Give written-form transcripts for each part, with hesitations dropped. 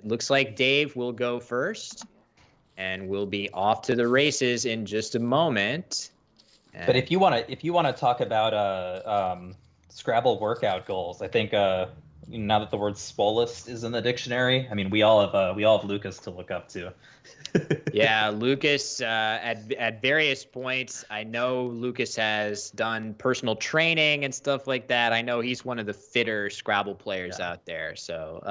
It looks like Dave will go first, and we'll be off to the races in just a moment. But And if you wanna talk about Scrabble workout goals, I think now that the word "swolist" is in the dictionary, I mean we all have Lucas to look up to. yeah, Lucas, at various points, I know Lucas has done personal training and stuff like that. I know he's one of the fitter Scrabble players Yeah, out there. So,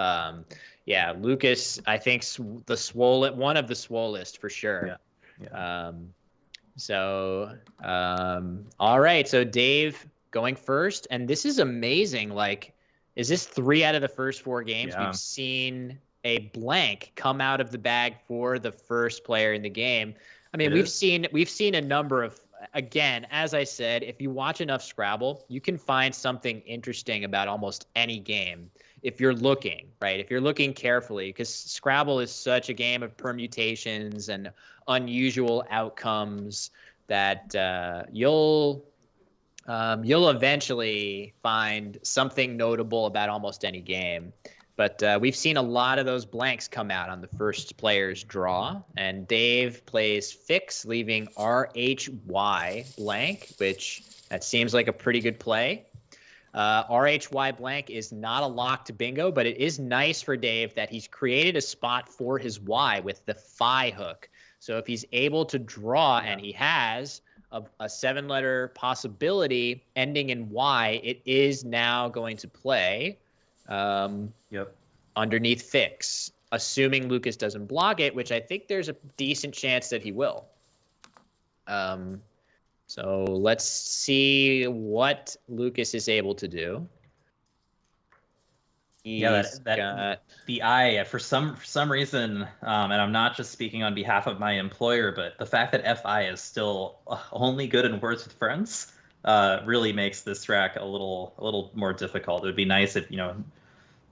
yeah, Lucas, I think the swole one of the swollest for sure. yeah, yeah. Um, all right. So Dave going first, and this is amazing. Like, is this 3 out of the first 4 games we've Yeah. seen a blank come out of the bag for the first player in the game? I mean, It we've is. seen a number of, again, as I said, if you watch enough Scrabble, you can find something interesting about almost any game if you're looking, right? If you're looking carefully, because Scrabble is such a game of permutations and unusual outcomes that you'll eventually find something notable about almost any game. But we've seen a lot of those blanks come out on the first player's draw, and Dave plays fix, leaving RHY blank, which that seems like a pretty good play. RHY blank is not a lock to bingo, but it is nice for Dave that he's created a spot for his Y with the phi hook. So if he's able to draw, and he has a 7-letter possibility ending in Y, it is now going to play Yep. underneath fix, assuming Lucas doesn't block it, which I think there's a decent chance that he will. So let's see what Lucas is able to do. Yeah, He's that got the I for some reason, and I'm not just speaking on behalf of my employer, but the fact that FI is still only good in Words with Friends really makes this track a little more difficult. It would be nice if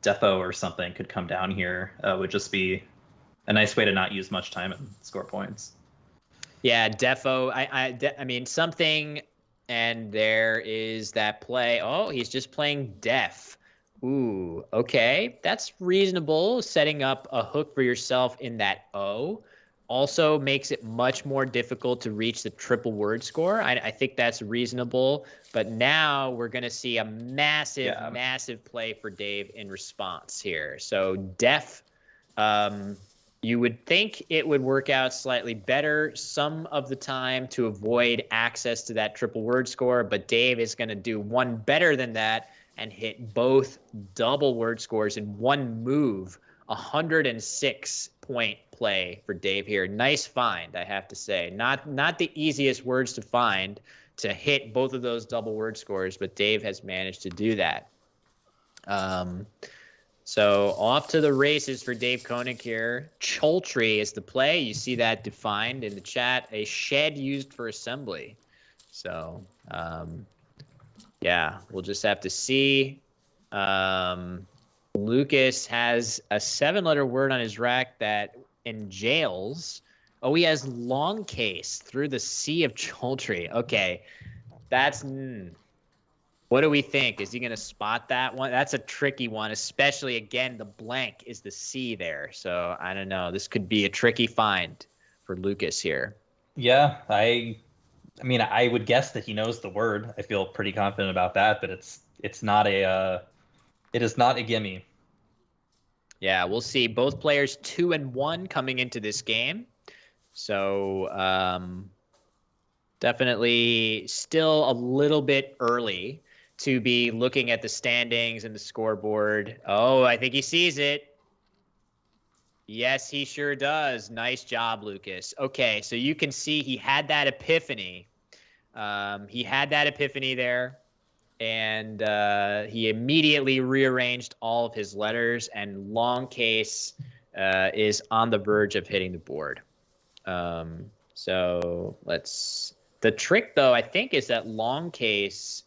Defo or something could come down here. Would just be a nice way to not use much time and score points. yeah, Defo. I mean something, and there is that play. Oh, he's just playing Def. Ooh, okay, that's reasonable. Setting up a hook for yourself in that O also makes it much more difficult to reach the triple word score. I think that's reasonable, but now we're going to see a massive, Yeah. massive play for Dave in response here. So Def, you would think it would work out slightly better some of the time to avoid access to that triple word score, but Dave is going to do one better than that and hit both double word scores in one move. 106-point play for Dave here. Nice find, I have to say. Not the easiest words to find to hit both of those double word scores, but Dave has managed to do that. So off to the races for Dave Koenig here. Choltry is the play. You see that defined in the chat. A shed used for assembly. So, yeah, we'll just have to see. Lucas has a 7-letter word on his rack that enjails. Oh, he has long case through the sea of Choltry. Okay, that's... What do we think? Is he going to spot that one? That's a tricky one, especially, again, the blank is the C there. So, I don't know. This could be a tricky find for Lucas here. Yeah, I mean, I would guess that he knows the word. I feel pretty confident about that, but it's not it is not a gimme. Yeah, we'll see. Both players 2 and 1 coming into this game. So, definitely still a little bit early to be looking at the standings and the scoreboard. Oh, I think he sees it. Yes, he sure does. Nice job, Lucas. Okay, so you can see he had that epiphany. He had that epiphany there, and he immediately rearranged all of his letters, and long case is on the verge of hitting the board. So the trick, though, I think, is that long case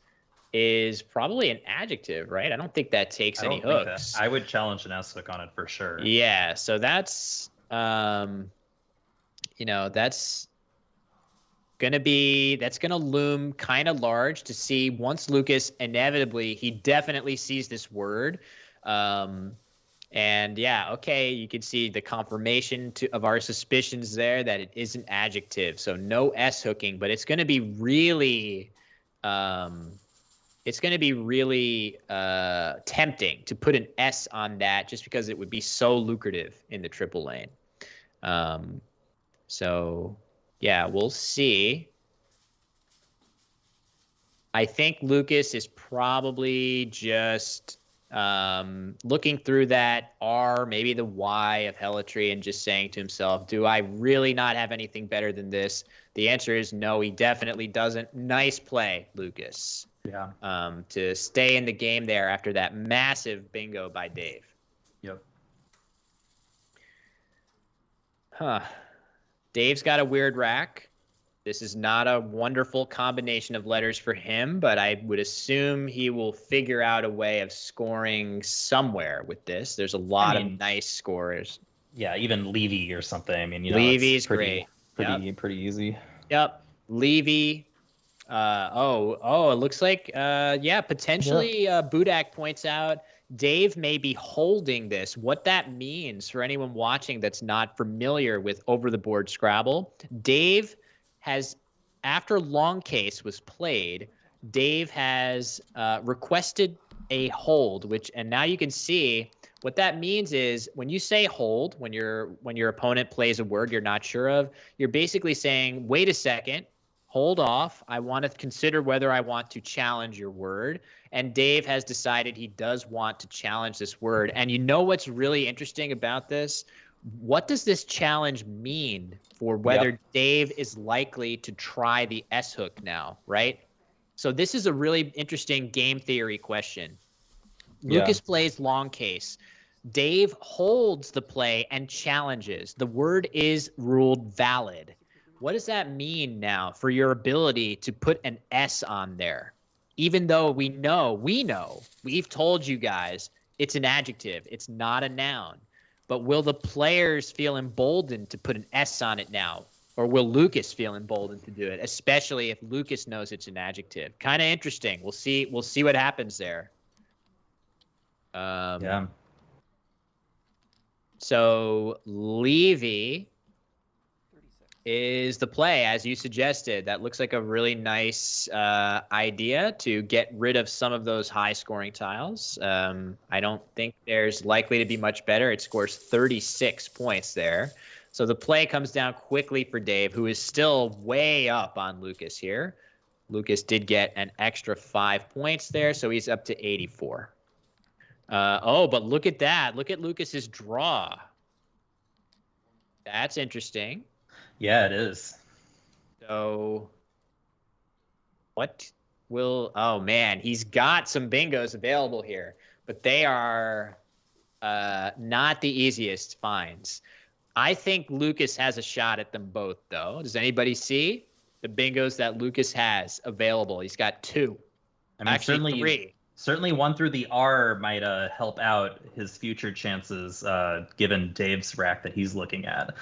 is probably an adjective, right? I don't think that takes any hooks. I would challenge an S hook on it for sure. Yeah, so that's that's gonna loom kind of large to see once Lucas inevitably he definitely sees this word. And yeah, okay, you can see the confirmation of our suspicions there that it is an adjective. So no S hooking, but it's going to be really, tempting to put an S on that just because it would be so lucrative in the triple lane. So yeah, we'll see. I think Lucas is probably just looking through that R, maybe the Y of helotry, and just saying to himself, do I really not have anything better than this? The answer is no, he definitely doesn't. Nice play, Lucas. Yeah. To stay in the game there after that massive bingo by Dave. Yep. Huh. Dave's got a weird rack. This is not a wonderful combination of letters for him, but I would assume he will figure out a way of scoring somewhere with this. There's a lot of nice scorers. Yeah, even Levy or something. I mean, Levy's great. Pretty easy. Yep. Levy. It looks like, potentially Budak points out Dave may be holding this. What that means for anyone watching that's not familiar with over-the-board Scrabble, Dave has, after long case was played, Dave has requested a hold, and now you can see what that means is when you say hold, when your opponent plays a word you're not sure of, you're basically saying, wait a second, hold off. I want to consider whether I want to challenge your word. And Dave has decided he does want to challenge this word. And you know what's really interesting about this? What does this challenge mean for whether Dave is likely to try the S hook now, right? So this is a really interesting game theory question. Lucas plays long case. Dave holds the play and challenges. The word is ruled valid. What does that mean now for your ability to put an S on there? Even though we know, we've told you guys it's an adjective, it's not a noun. But will the players feel emboldened to put an S on it now? Or will Lucas feel emboldened to do it, especially if Lucas knows it's an adjective? Kind of interesting. We'll see what happens there. So Levy is the play, as you suggested. That looks like a really nice idea to get rid of some of those high-scoring tiles. I don't think there's likely to be much better. It scores 36 points there. So the play comes down quickly for Dave, who is still way up on Lucas here. Lucas did get an extra 5 points there, so he's up to 84. But look at that. Look at Lucas's draw. That's interesting. Yeah, it is. So oh man, he's got some bingos available here, but they are not the easiest finds. I think Lucas has a shot at them both, though. Does anybody see the bingos that Lucas has available? He's got 2. I mean, actually 3. Certainly 1 through the R might help out his future chances, given Dave's rack that he's looking at.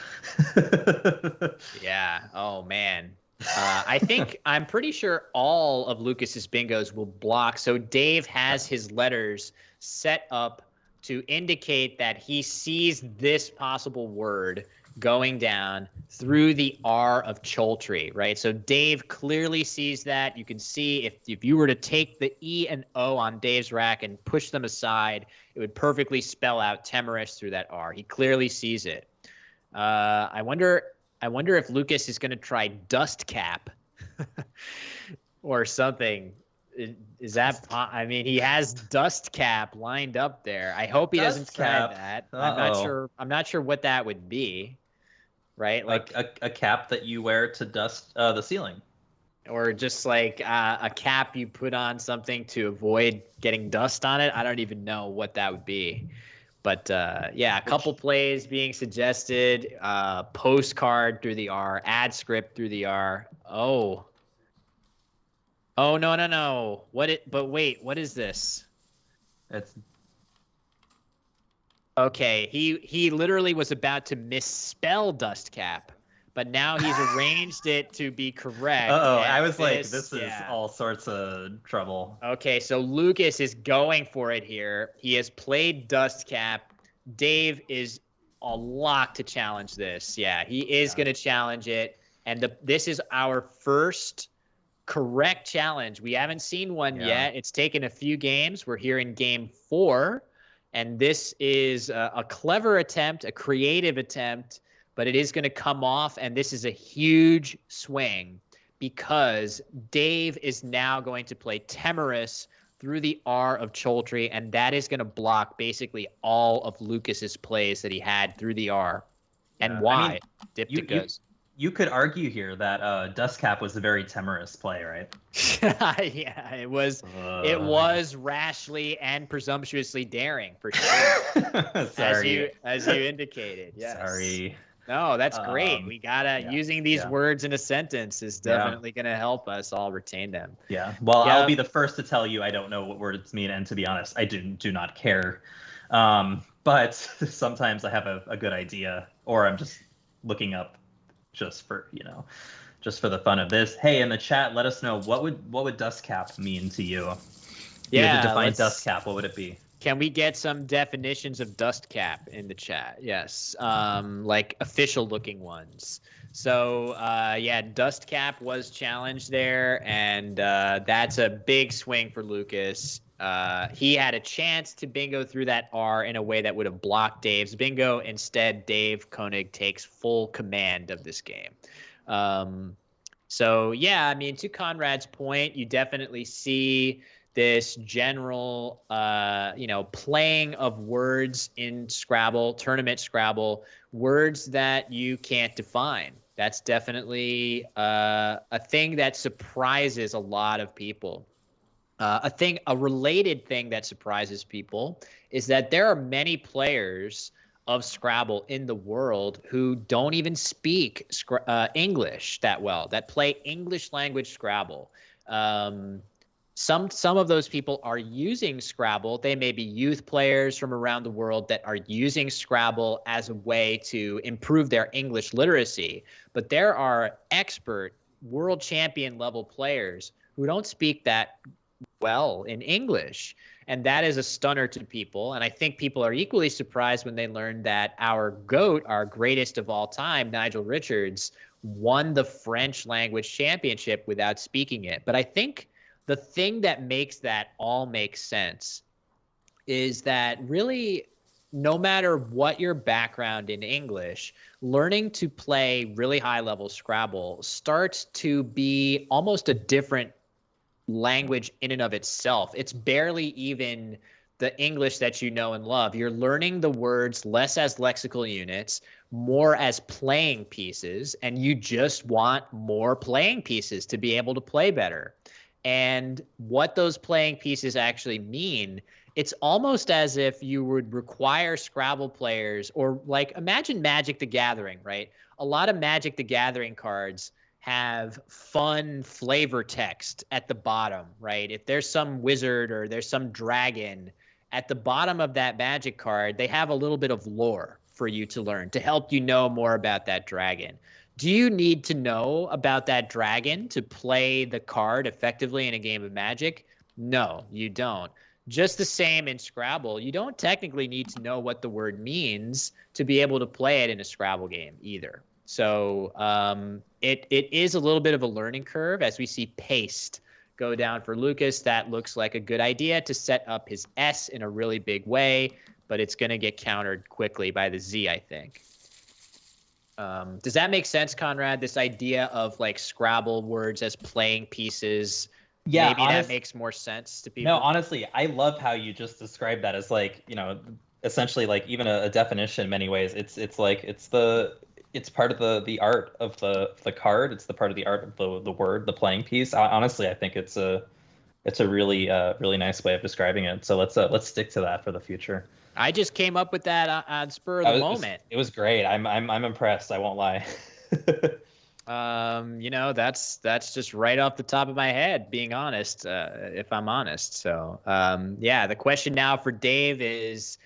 Yeah. Oh, man. I'm pretty sure all of Lucas's bingos will block. So Dave has his letters set up to indicate that he sees this possible word going down through the R of Choltry, right? So Dave clearly sees that. You can see if you were to take the E and O on Dave's rack and push them aside, it would perfectly spell out Temerus through that R. He clearly sees it. I wonder if Lucas is going to try Dust Cap or something. Is that? I mean, he has Dust Cap lined up there. I hope he doesn't try that. I'm not sure what that would be. Right, like a cap that you wear to dust the ceiling, or just like a cap you put on something to avoid getting dust on it. I don't even know what that would be, but a couple plays being suggested. Postcard through the R, ad script through the R. Oh no! What is this? It's. Okay, he literally was about to misspell Dust Cap, but now he's arranged it to be correct. I was like, this is all sorts of trouble. Okay, so Lucas is going for it here. He has played Dust Cap. Dave is a lock to challenge this. Yeah, he is going to challenge it. And this is our first correct challenge. We haven't seen one yet. It's taken a few games. We're here in game 4. And this is a clever attempt, a creative attempt, but it is going to come off. And this is a huge swing because Dave is now going to play Temerus through the R of Choltry, and that is going to block basically all of Lucas's plays that he had through the R. And why? Diptychos. You could argue here that Dustcap was a very Temerus play, right? Yeah, it was. It was rashly and presumptuously daring, for sure. Sorry. As you indicated. Yes. Sorry. No, that's great. We gotta using these words in a sentence is definitely gonna help us all retain them. Yeah. Well, I'll be the first to tell you I don't know what words mean, and to be honest, I do not care. But sometimes I have a good idea, or I'm just looking up just for the fun of this. Hey, in the chat, let us know what would Dustcap mean to you. Yeah. To define Dustcap, what would it be? Can we get some definitions of Dustcap in the chat? Yes, like official-looking ones. So, Dustcap was challenged there, and that's a big swing for Lucas. He had a chance to bingo through that R in a way that would have blocked Dave's bingo. Instead, Dave Koenig takes full command of this game. To Conrad's point, you definitely see this general, playing of words in Scrabble, tournament Scrabble, words that you can't define. That's definitely a thing that surprises a lot of people. A related thing that surprises people is that there are many players of Scrabble in the world who don't even speak English that well, that play English language Scrabble. Some of those people are using Scrabble. They may be youth players from around the world that are using Scrabble as a way to improve their English literacy. But there are expert world champion level players who don't speak that well in English. And that is a stunner to people. And I think people are equally surprised when they learn that our GOAT, our greatest of all time, Nigel Richards, won the French language championship without speaking it. But I think the thing that makes that all make sense is that really, no matter what your background in English, learning to play really high-level Scrabble starts to be almost a different language in and of itself. It's barely even the English that you know and love. You're learning the words less as lexical units, more as playing pieces, and you just want more playing pieces to be able to play better. And what those playing pieces actually mean, it's almost as if you would require Scrabble players, or like imagine Magic the Gathering, right? A lot of Magic the Gathering cards have fun flavor text at the bottom, right? If there's some wizard or there's some dragon at the bottom of that Magic card, they have a little bit of lore for you to learn to help you know more about that dragon. Do you need to know about that dragon to play the card effectively in a game of Magic? No, you don't. Just the same in Scrabble, you don't technically need to know what the word means to be able to play it in a Scrabble game either. So it is a little bit of a learning curve as we see paste go down for Lucas. That looks like a good idea to set up his S in a really big way, but it's going to get countered quickly by the Z, I think. Does that make sense, Conrad? This idea of like Scrabble words as playing pieces. Yeah, maybe that makes more sense to people. No, honestly, I love how you just described that as like, essentially like even a definition in many ways. It's part of the art of the card. It's the part of the art of the word, the playing piece. Honestly, I think it's a really really nice way of describing it. So let's stick to that for the future. I just came up with that on spur of the moment. It was great. I'm impressed. I won't lie. That's just right off the top of my head, being honest, if I'm honest. So, the question now for Dave is,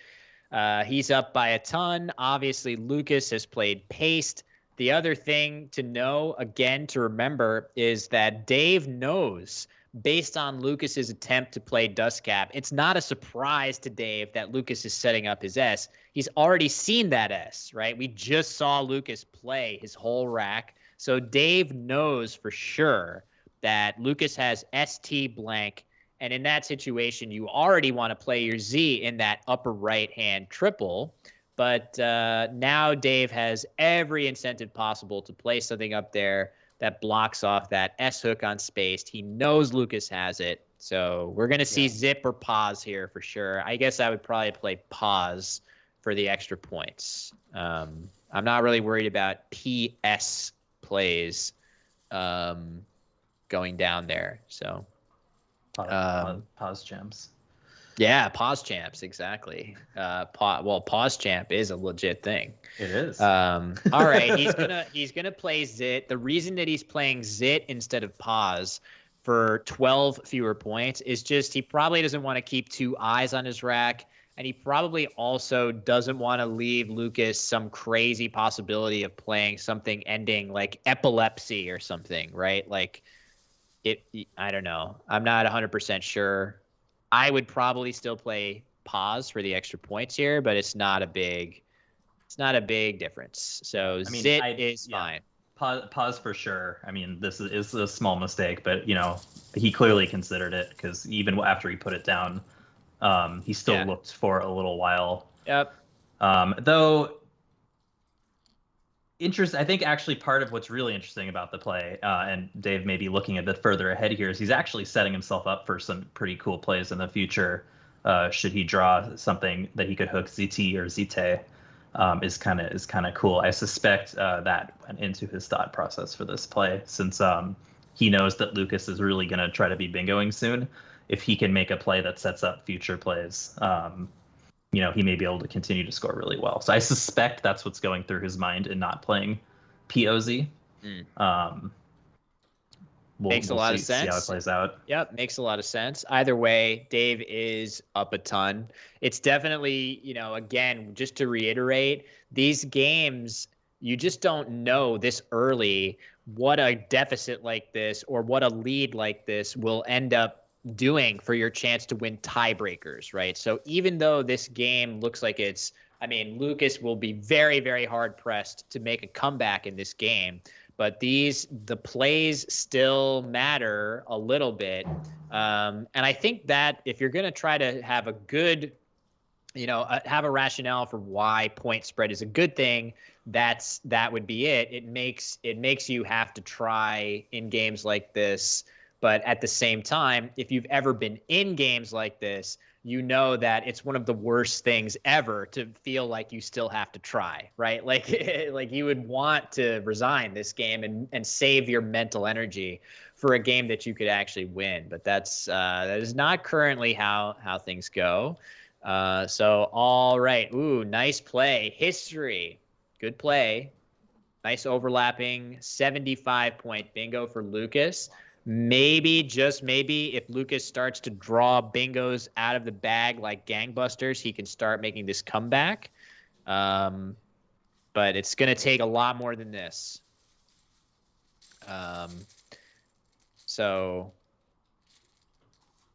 he's up by a ton. Obviously, Lucas has played paste. The other thing to know, again, to remember, is that Dave knows based on Lucas's attempt to play Dust Cap, it's not a surprise to Dave that Lucas is setting up his S. He's already seen that S, right? We just saw Lucas play his whole rack. So Dave knows for sure that Lucas has ST blank. And in that situation, you already want to play your Z in that upper right hand triple. But now Dave has every incentive possible to play something up there that blocks off that S hook on Spaced. He knows Lucas has it. So we're going to see zip or pause here for sure. I guess I would probably play pause for the extra points. I'm not really worried about PS plays going down there. So pause champs. Yeah, pause champs, exactly. Pause champ is a legit thing. It is. All right, he's gonna play Zit. The reason that he's playing Zit instead of pause for 12 fewer points is just he probably doesn't want to keep two eyes on his rack, and he probably also doesn't want to leave Lucas some crazy possibility of playing something ending like epilepsy or something, right? Like I don't know. I'm not 100% sure. I would probably still play pause for the extra points here, but it's not a big difference. So Zit is fine. Pause for sure. I mean, this is a small mistake, but he clearly considered it because even after he put it down, he still looked for a little while. Yep. Though I think actually part of what's really interesting about the play, and Dave may be looking a bit further ahead here, is he's actually setting himself up for some pretty cool plays in the future. Should he draw something that he could hook ZT or Zite, is kind of cool. I suspect that went into his thought process for this play, since he knows that Lucas is really going to try to be bingoing soon. If he can make a play that sets up future plays, he may be able to continue to score really well. So I suspect that's what's going through his mind in not playing POZ. Makes a lot of sense. See how it plays out. Yep, makes a lot of sense. Either way, Dave is up a ton. It's definitely, again, just to reiterate, these games, you just don't know this early what a deficit like this or what a lead like this will end up doing for your chance to win tiebreakers, right? So even though this game looks like Lucas will be very, very hard pressed to make a comeback in this game, but the plays still matter a little bit. And I think that if you're going to try to have a good, have a rationale for why point spread is a good thing, that would be it. It makes you have to try in games like this. But at the same time, if you've ever been in games like this, you know that it's one of the worst things ever to feel like you still have to try, right? Like you would want to resign this game and save your mental energy for a game that you could actually win. But that is not currently how things go. So all right, ooh, nice play, history, good play, nice overlapping 75-point bingo for Lucas. Maybe, just maybe, if Lucas starts to draw bingos out of the bag like gangbusters, he can start making this comeback. But it's going to take a lot more than this. So,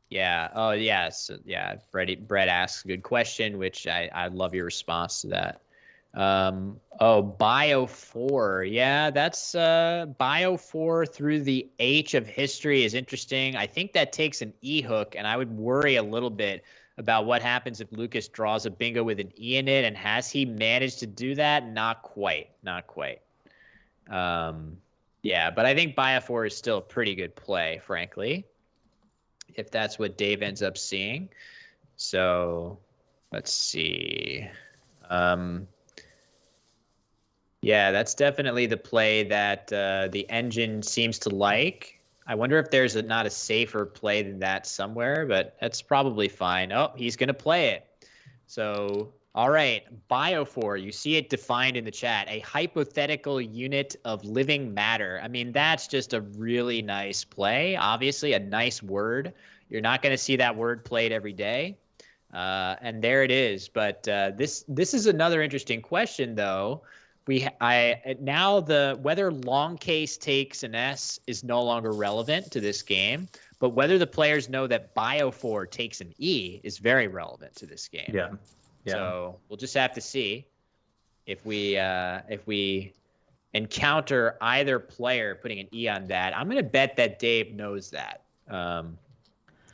yeah. Oh, yeah. So, yeah. Brett asks a good question, which I love your response to that. Bio 4. Yeah, that's Bio 4 through the H of history is interesting. I think that takes an E hook, and I would worry a little bit about what happens if Lucas draws a bingo with an E in it, and has he managed to do that? Not quite. Yeah, but I think Bio 4 is still a pretty good play, frankly, if that's what Dave ends up seeing. So let's see. Yeah, that's definitely the play that the engine seems to like. I wonder if there's not a safer play than that somewhere, but that's probably fine. Oh, he's going to play it. So, all right, Bio4, you see it defined in the chat, a hypothetical unit of living matter. I mean, that's just a really nice play. Obviously, a nice word. You're not going to see that word played every day. And there it is. But this is another interesting question, though. Now whether long case takes an S is no longer relevant to this game, But whether the players know that Bio 4 takes an E is very relevant to this game. Yeah. So we'll just have to see if we encounter either player putting an E on that. I'm going to bet that Dave knows that. And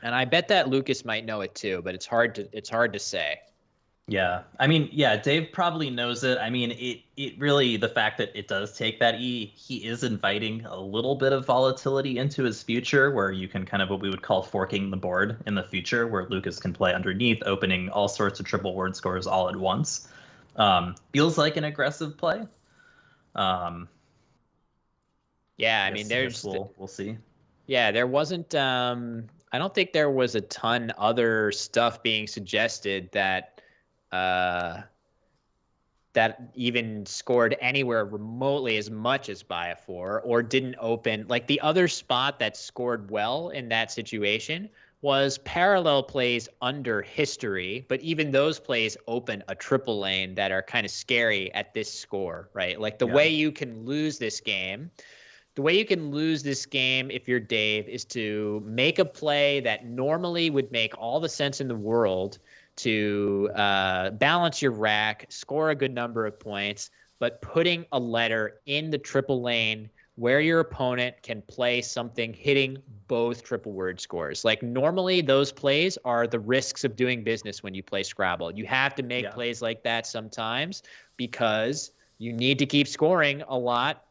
I bet that Lucas might know it too, but it's hard to say. Yeah. I mean, yeah, Dave probably knows it. I mean, it really, the fact that it does take that E, he is inviting a little bit of volatility into his future, where you can kind of what we would call forking the board in the future, where Lucas can play underneath, opening all sorts of triple word scores all at once. Feels like an aggressive play. Yeah, I mean, we'll see. Yeah, there wasn't. I don't think there was a ton other stuff being suggested that even scored anywhere remotely as much as Bio 4 or didn't open. Like the other spot that scored well in that situation was parallel plays under history, but even those plays open a triple lane that are kind of scary at this score, right? Like the way you can lose this game. The way you can lose this game if you're Dave is to make a play that normally would make all the sense in the world to balance your rack, score a good number of points, but putting a letter in the triple lane where your opponent can play something hitting both triple word scores. Like normally those plays are the risks of doing business when you play Scrabble. You have to make plays like that sometimes because you need to keep scoring a lot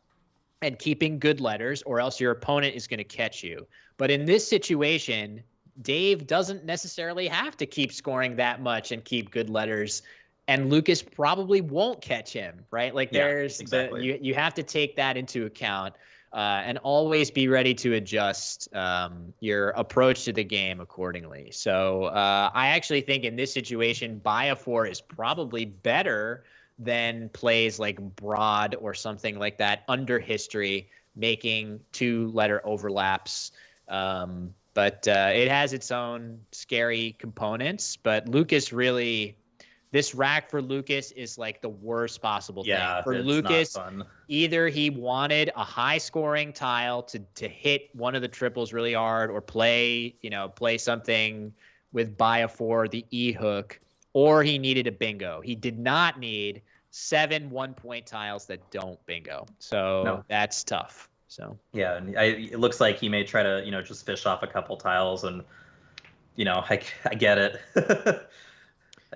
and keeping good letters, or else your opponent is going to catch you. But in this situation, Dave doesn't necessarily have to keep scoring that much and keep good letters, and Lucas probably won't catch him, right? Like you have to take that into account and always be ready to adjust your approach to the game accordingly. So I actually think in this situation, Bio 4 is probably better than plays like Broad or something like that under history, making 2-letter overlaps. But it has its own scary components. But Lucas really, this rack for Lucas is like the worst possible thing. For Lucas, either he wanted a high-scoring tile to hit one of the triples really hard, or play something with Bio 4, the E hook, or he needed a bingo. He did not need 7 1-point tiles that don't bingo. So that's tough. So yeah, it looks like he may try to just fish off a couple tiles, and I get it.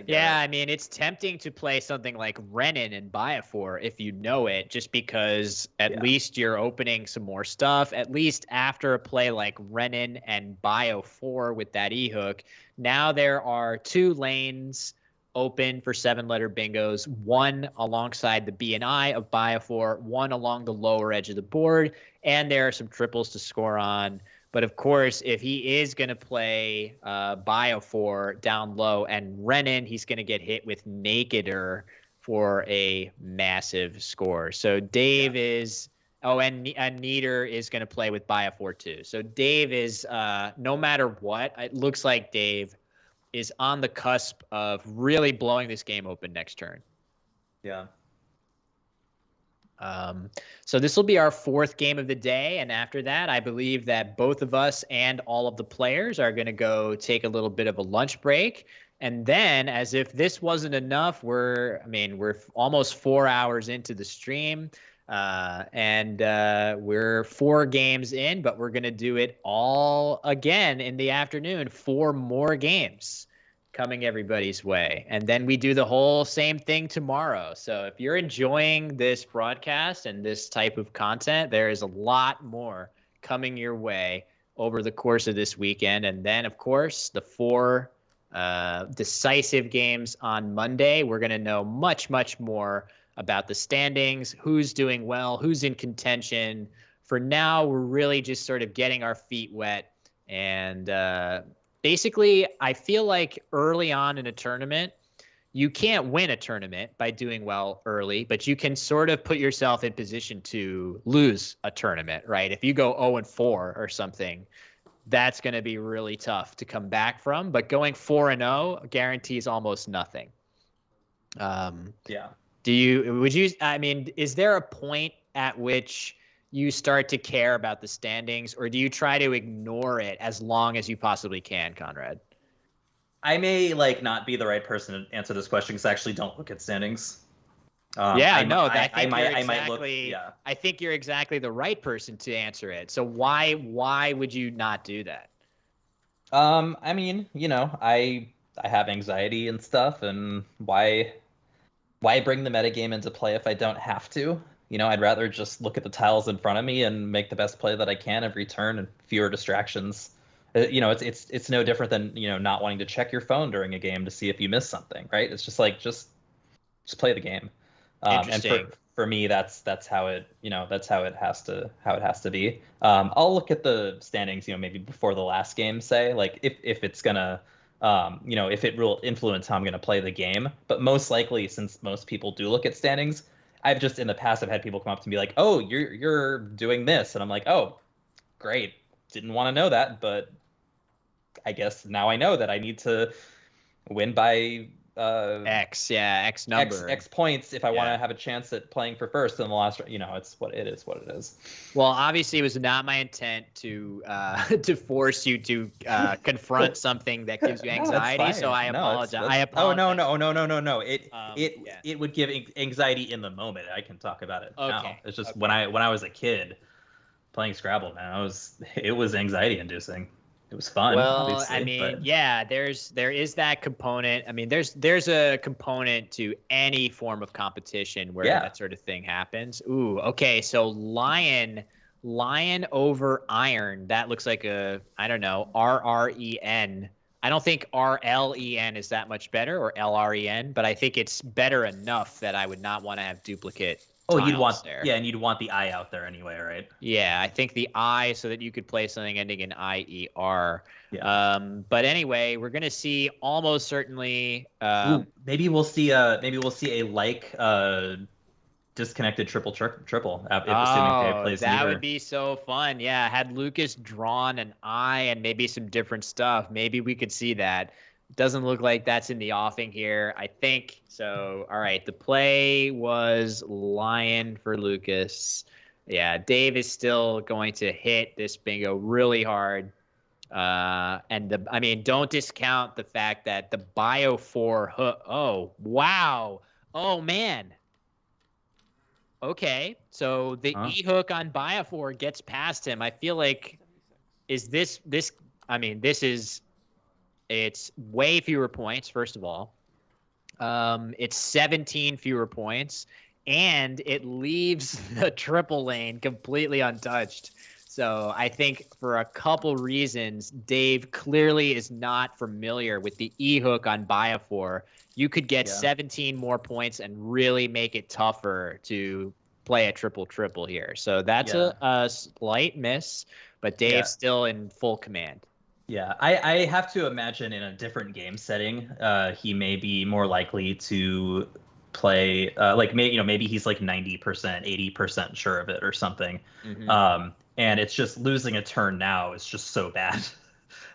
I mean, it's tempting to play something like Renin and Bio 4 if you know it, just because at least you're opening some more stuff. At least after a play like Renin and Bio 4 with that E hook, now there are 2 lanes open for 7-letter bingos, one alongside the B and I of Bio 4, one along the lower edge of the board, and there are some triples to score on. But of course, if he is going to play Bio 4 down low and Renin, he's going to get hit with Nakeder for a massive score. So Dave is, and Nieder is going to play with Bio 4 too. So Dave is, no matter what, it looks like Dave is on the cusp of really blowing this game open next turn. Yeah. So this will be our 4th game of the day, and after that, I believe that both of us and all of the players are going to go take a little bit of a lunch break, and then, as if this wasn't enough, we're almost 4 hours into the stream, and we're 4 games in, but we're going to do it all again in the afternoon. 4 more games coming everybody's way. And then we do the whole same thing tomorrow. So if you're enjoying this broadcast and this type of content, there is a lot more coming your way over the course of this weekend. And then, of course, the 4 decisive games on Monday. We're going to know much, much more about the standings, who's doing well, who's in contention. For now, we're really just sort of getting our feet wet. And basically, I feel like early on in a tournament, you can't win a tournament by doing well early, but you can sort of put yourself in position to lose a tournament, right? If you go 0-4 or something, that's going to be really tough to come back from. But going 4-0 guarantees almost nothing. Yeah. Is there a point at which you start to care about the standings, or do you try to ignore it as long as you possibly can, Conrad? I may not be the right person to answer this question because I actually don't look at standings. Yeah, no, I think you're I might look. exactly. Yeah. I think you're exactly the right person to answer it. So why would you not do that? I mean, I have anxiety and stuff, and why bring the metagame into play if I don't have to? I'd rather just look at the tiles in front of me and make the best play that I can every turn and fewer distractions. It's no different than, not wanting to check your phone during a game to see if you missed something, right? It's just just play the game. And Interesting. for me, that's how it has to be. I'll look at the standings, maybe before the last game, say, like if it's gonna if it will influence how I'm going to play the game. But most likely, since most people do look at standings, I've just in the past I've had people come up to me like, "Oh, you're doing this," and I'm like, "Oh, great. Didn't want to know that, but I guess now I know that I need to win by X number. X points if I want to have a chance at playing for first in the last. It's what it is. What it is. Well, obviously, it was not my intent to to force you to confront something that gives you anxiety. So I apologize. I apologize. Oh no. It would give anxiety in the moment. I can talk about it now. It's just when I was a kid playing Scrabble, man, it was anxiety inducing. It was fun. Well, I mean, yeah, there is that component. I mean, there's a component to any form of competition where that sort of thing happens. Ooh, okay. So lion over iron. That looks like I don't know, RREN. I don't think RLEN is that much better, or LREN, but I think it's better enough that I would not want to have duplicate. Oh, you'd want and you'd want the I out there anyway, right? Yeah, I think the I, so that you could play something ending in IER. Yeah. But anyway, we're gonna see almost certainly. Maybe we'll see a disconnected triple assuming Dave plays that neither. Would be so fun. Yeah, had Lucas drawn an I and maybe some different stuff, maybe we could see that. Doesn't look like that's in the offing here, I think. So, all right, the play was lion for Lucas. Yeah, Dave is still going to hit this bingo really hard. And don't discount the fact that the Bio 4 hook. Oh, wow. Oh, man. Okay, so the E hook on Bio 4 gets past him. I feel like, it's way fewer points, first of all. It's 17 fewer points, and it leaves the triple lane completely untouched. So I think for a couple reasons, Dave clearly is not familiar with the E hook on Biofor. You could get 17 more points and really make it tougher to play a triple here. So that's a slight miss, but Dave's still in full command. Yeah, I have to imagine in a different game setting, he may be more likely to play maybe he's like 90%, 80% sure of it or something. Mm-hmm. And it's just losing a turn now is just so bad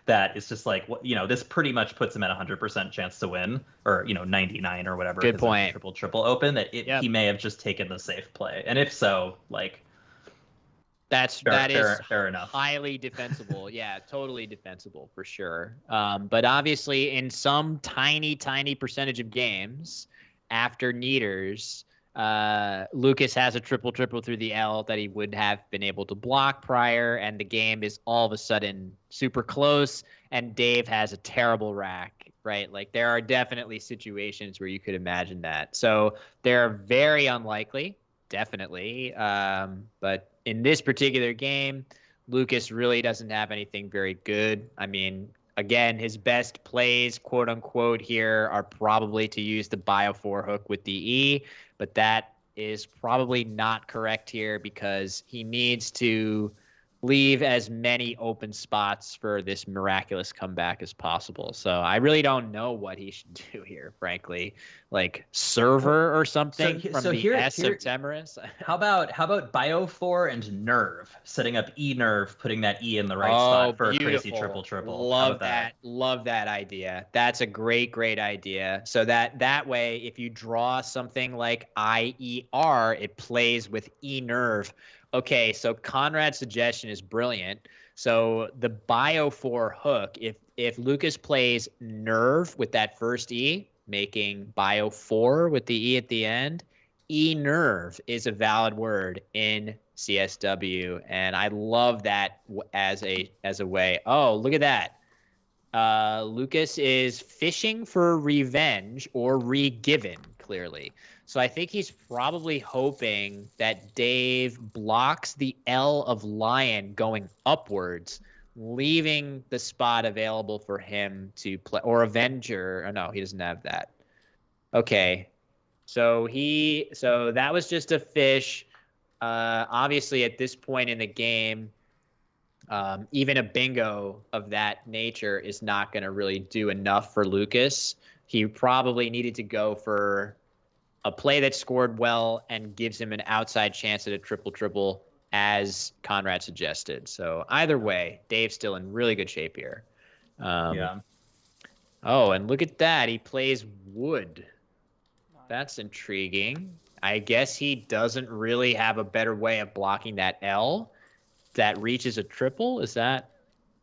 that it's just like, this pretty much puts him at 100% chance to win, or 99 or whatever. Good point. Triple open that he may have just taken the safe play, and if so, that is fair enough. Highly defensible. Yeah, totally defensible for sure. But obviously, in some tiny percentage of games after Neaters, Lucas has a triple through the L that he would have been able to block prior, and the game is all of a sudden super close, and Dave has a terrible rack, right? Like, there are definitely situations where you could imagine that. So they're very unlikely, definitely. But in this particular game, Lucas really doesn't have anything very good. I mean, again, his best plays, quote unquote, here are probably to use the Bio 4 hook with the E, but that is probably not correct here because he needs to leave as many open spots for this miraculous comeback as possible. So I really don't know what he should do here, frankly. Like server or something from the S of Temerus. How about Bio 4 and Nerve, setting up E Nerve, putting that E in the right spot for a crazy triple. Love that. Love that idea. That's a great idea. So that way, if you draw something like IER, it plays with E Nerve. Okay, so Conrad's suggestion is brilliant. So the Bio 4 hook, if Lucas plays nerve with that first E, making Bio 4 with the E at the end, E nerve is a valid word in CSW, and I love that as a way. Oh, look at that. Lucas is fishing for revenge or re-given, clearly. So I think he's probably hoping that Dave blocks the L of lion going upwards, leaving the spot available for him to play, or Avenger. Oh, no, he doesn't have that. Okay. So that was just a fish. Obviously, at this point in the game, even a bingo of that nature is not going to really do enough for Lucas. He probably needed to go for a play that scored well and gives him an outside chance at a triple-triple, as Conrad suggested. So either way, Dave's still in really good shape here. Yeah. Oh, and look at that. He plays wood. That's intriguing. I guess he doesn't really have a better way of blocking that L that reaches a triple. Is that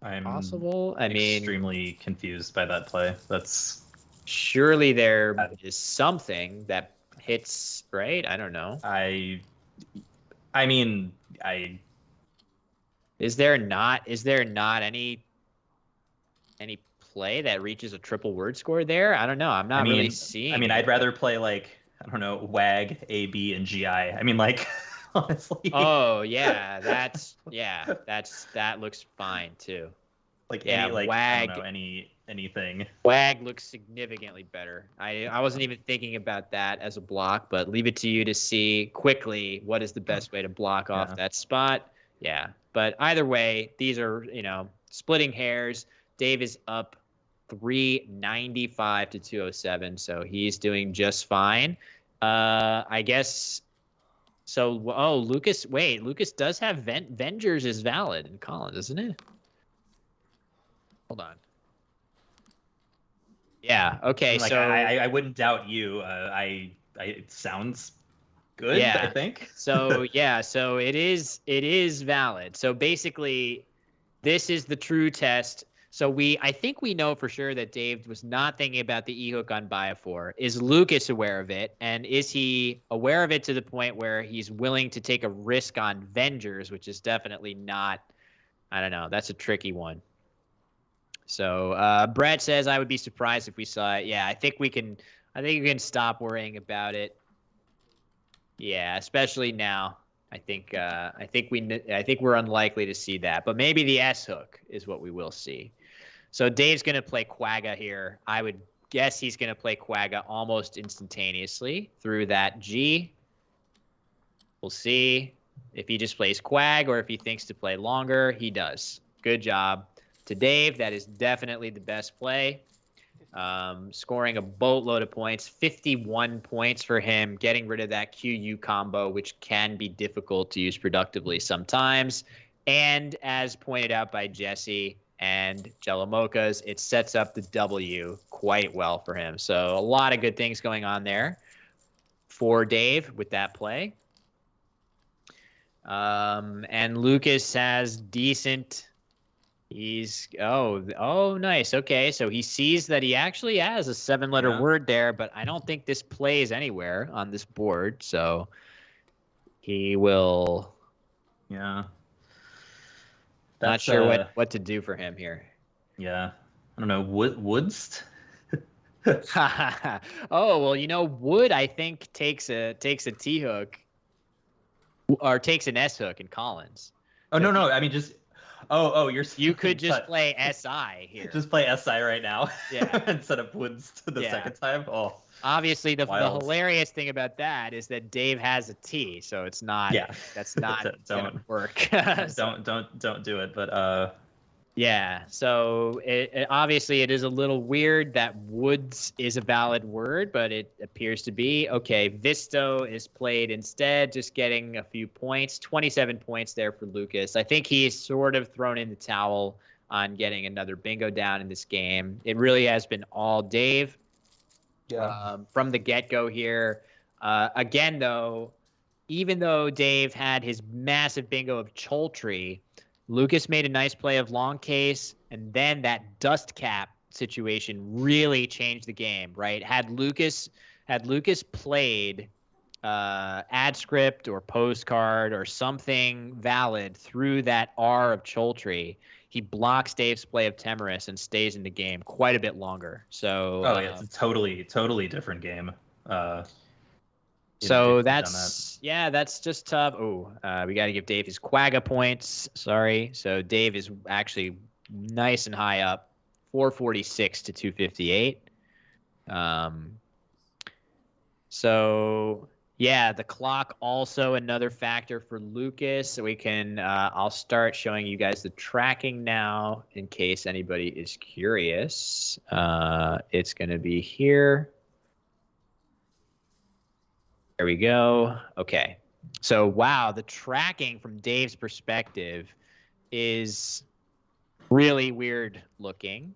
possible? I mean, extremely confused by that play. That's surely there is something that hits, right? I don't know. I Is there not any play that reaches a triple word score there? I don't know. I'm not really seeing. I mean, I'd rather play like, I don't know, WAG, AB, and GI. I mean, like, honestly. Oh yeah, that looks fine too. Like, yeah, any, like, WAG, I don't know, anything. WAG looks significantly better. I wasn't even thinking about that as a block, but leave it to you to see quickly what is the best way to block off that spot. Yeah, but either way, these are, splitting hairs. Dave is up 395 to 207, so he's doing just fine. I guess. So, Lucas does have Vengers is valid in Collins, isn't it? Hold on. Yeah. Okay. Like, so I wouldn't doubt you. It sounds good. Yeah. I think. So it is valid. So basically, this is the true test. So I think we know for sure that Dave was not thinking about the E-hook on Bio4. Is Lucas aware of it? And is he aware of it to the point where he's willing to take a risk on Vengers, which is definitely not, I don't know. That's a tricky one. So Brett says, I would be surprised if we saw it. Yeah, I think we can stop worrying about it. Yeah, especially now. I think we're unlikely to see that, but maybe the S hook is what we will see. So Dave's going to play Quagga here. I would guess he's going to play Quagga almost instantaneously through that G. We'll see if he just plays Quag or if he thinks to play longer. He does. Good job to Dave. That is definitely the best play. Scoring a boatload of points, 51 points for him, getting rid of that QU combo, which can be difficult to use productively sometimes. And as pointed out by Jesse and Jello Mochas, it sets up the W quite well for him. So a lot of good things going on there for Dave with that play. And Lucas has decent. Nice. Okay, so he sees that he actually has a 7-letter word there, but I don't think this plays anywhere on this board, so he will. Yeah. Not sure what to do for him here. Yeah, I don't know. Woods. Oh well, Wood I think takes a T hook, or takes an S hook in Collins. Oh no! I mean just. You could just play SI here. Just play SI right now. Yeah. Instead of Woods to the second time. Oh. Obviously, the hilarious thing about that is that Dave has a T, so it's not. Yeah. That's not gonna work. Don't do it. But Yeah. So obviously it is a little weird that Woods is a valid word, but it appears to be. Okay, Visto is played instead, just getting a few points. 27 points there for Lucas. I think he's sort of thrown in the towel on getting another bingo down in this game. It really has been all Dave. Yeah. From the get-go here. Again, though, even though Dave had his massive bingo of Choltree, Lucas made a nice play of long case, and then that dust cap situation really changed the game, right? Had Lucas played ad script or postcard or something valid through that R of Choltree, he blocks Dave's play of Temerus and stays in the game quite a bit longer. So it's a totally different game. So that's just tough. Oh, we got to give Dave his Quagga points. Sorry. So Dave is actually nice and high up, 446 to 258. So yeah, the clock also another factor for Lucas. So we can I'll start showing you guys the tracking now in case anybody is curious. It's going to be here. There we go. Okay. So, wow, the tracking from Dave's perspective is really weird looking.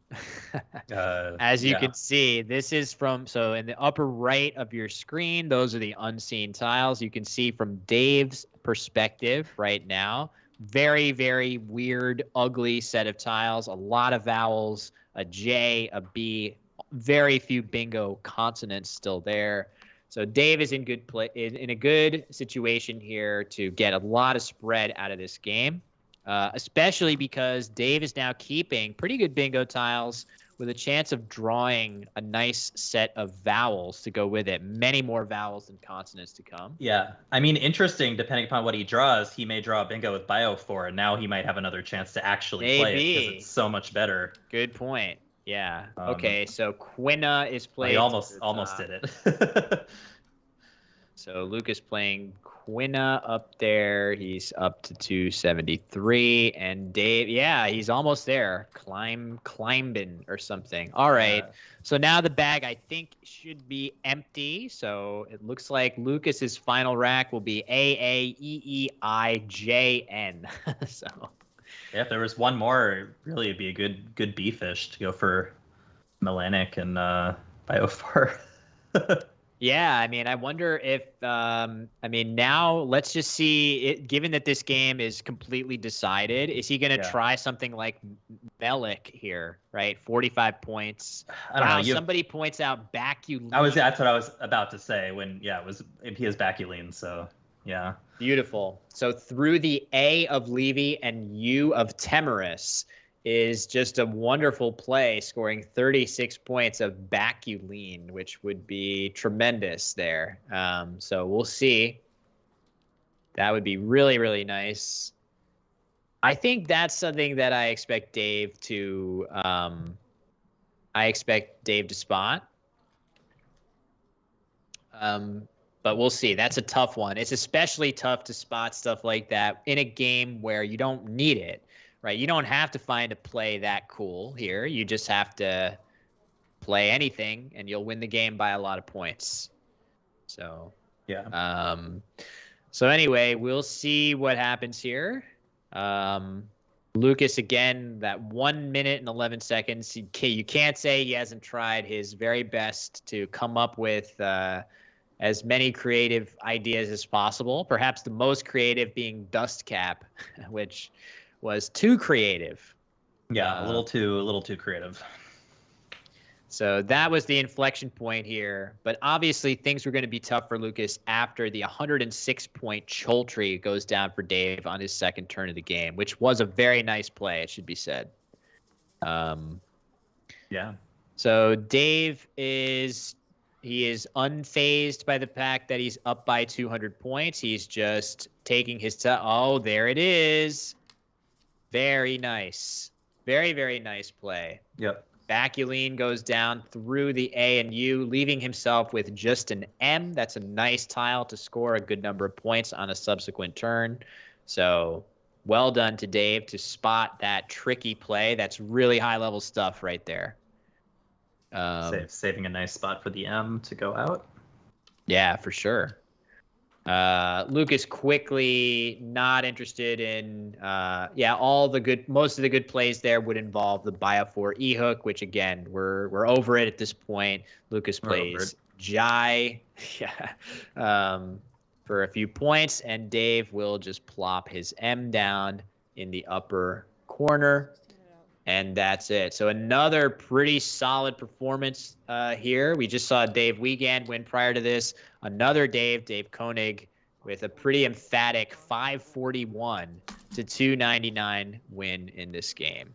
As you can see, this is so in the upper right of your screen, those are the unseen tiles. You can see from Dave's perspective right now, very, very weird, ugly set of tiles, a lot of vowels, a J, a B, very few bingo consonants still there. So Dave is in a good situation here to get a lot of spread out of this game, especially because Dave is now keeping pretty good bingo tiles with a chance of drawing a nice set of vowels to go with it. Many more vowels than consonants to come. Yeah. I mean, interesting, depending upon what he draws, he may draw a bingo with Bio4, and now he might have another chance to actually play it because it's so much better. Good point. Yeah. Okay, so Quina is playing. He almost did it. So Lucas playing Quina up there. He's up to 273. And Dave, yeah, he's almost there. Climbing or something. All right. So now the bag, I think, should be empty. So it looks like Lucas's final rack will be AAEEIJN. So. Yeah, if there was one more, really, it'd be a good B-fish to go for Melanic and Bio4. Yeah, I mean, I wonder if, now let's just see, given that this game is completely decided, is he going to try something like Melik here, right? 45 points. I don't know. Somebody points out Baculene. That's what I was about to say he has Baculene, so yeah. Beautiful. So through the A of Levy and U of Temerus is just a wonderful play, scoring 36 points of Baculene, which would be tremendous there. So we'll see. That would be really, really nice. I think that's something that I expect Dave to spot. But we'll see. That's a tough one. It's especially tough to spot stuff like that in a game where you don't need it, right? You don't have to find a play that cool here. You just have to play anything, and you'll win the game by a lot of points. So, yeah. So anyway, we'll see what happens here. Lucas, again, that 1 minute and 11 seconds. You can't say he hasn't tried his very best to come up with as many creative ideas as possible. Perhaps the most creative being Dust Cap, which was too creative. Yeah, a little too creative. So that was the inflection point here. But obviously things were going to be tough for Lucas after the 106-point Choltree goes down for Dave on his second turn of the game, which was a very nice play, it should be said. Yeah. So Dave is unfazed by the fact that he's up by 200 points. He's just taking his time. Oh, there it is. Very nice. Very, very nice play. Yep. Baculene goes down through the A and U, leaving himself with just an M. That's a nice tile to score a good number of points on a subsequent turn. So well done to Dave to spot that tricky play. That's really high-level stuff right there. Saving a nice spot for the M to go out. Yeah, for sure. Lucas quickly not interested in most of the good plays there would involve the Bio4 E hook, which again we're over it at this point. Lucas plays Jai. Yeah. for a few points, and Dave will just plop his M down in the upper corner. And that's it. So another pretty solid performance here. We just saw Dave Wiegand win prior to this. Another Dave Koenig, with a pretty emphatic 541 to 299 win in this game.